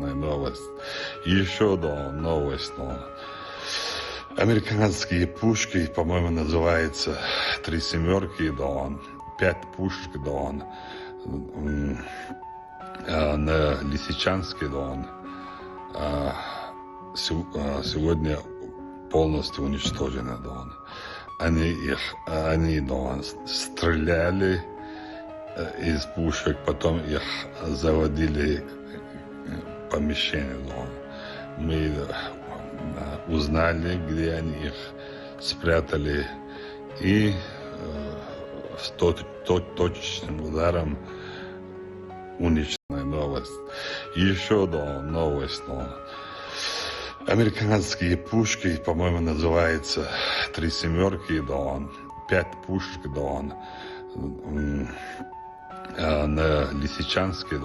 Новость. Еще одна новость. Американские пушки, по-моему, называется 3 семерки, 5 пушек, на Лисичанске, сегодня полностью уничтожены. Они стреляли из пушек, потом их заводили в помещение. Мы узнали, где они их спрятали, и с точным ударом уничтожили. Новость. Еще одна новость. Американские пушки, по-моему, называется 3 семерки, 5 пушек, на Лисичанске,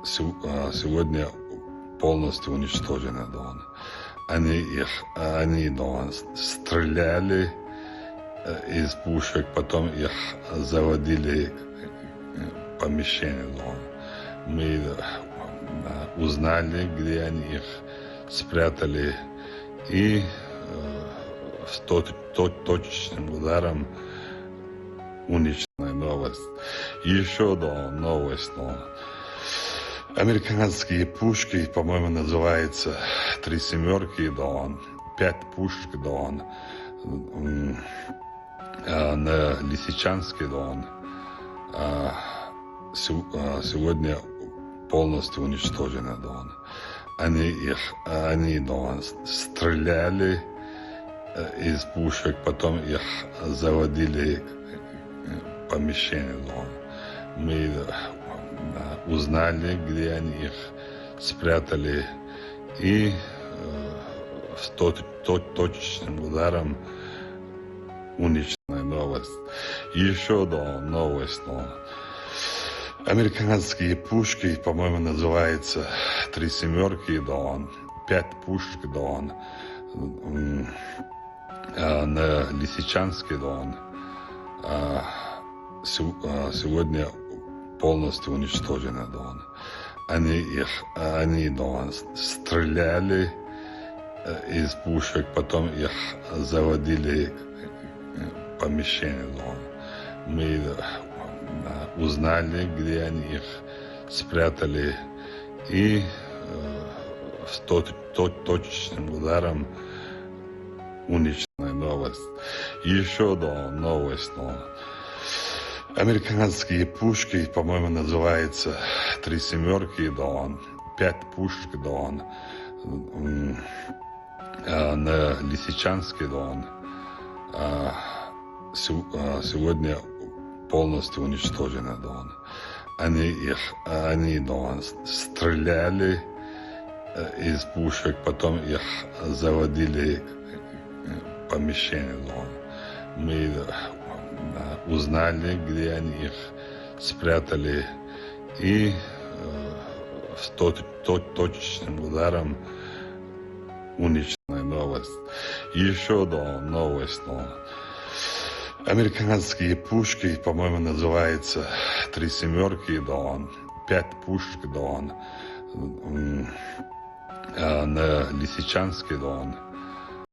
сегодня полностью уничтожены. Они стреляли из пушек, потом их заводили в помещение. Мы узнали, где они их спрятали, и с точным ударом уничтожили. Новость. Еще одна новость. Американские пушки, по-моему, называется 3 семерки, 5 пушек, на Лисичанске, сегодня полностью уничтожены. Они стреляли из пушек, потом их заводили в помещение. Мы узнали, где они их спрятали, и с точным ударом уничтожили. Новость. Еще одна новость. Американские пушки, по-моему, называется 3 семерки, 5 пушек, на Лисичанске, сегодня полностью уничтожены. Они стреляли из пушек, потом их заводили в помещение. Мы узнали, где они их спрятали, и с точным ударом уничтожили. Новость. Еще одна новость. Американские пушки, по-моему, называется 3 семерки, 5 пушек, на Лисичанске, сегодня полностью уничтожены. Они стреляли из пушек, потом их заводили в помещение. Мы узнали, где они их спрятали, и с точным ударом уничтожили. Новость. Еще одна новость. Американские пушки, по-моему, называется 3 семерки, 5 пушек, на Лисичанске,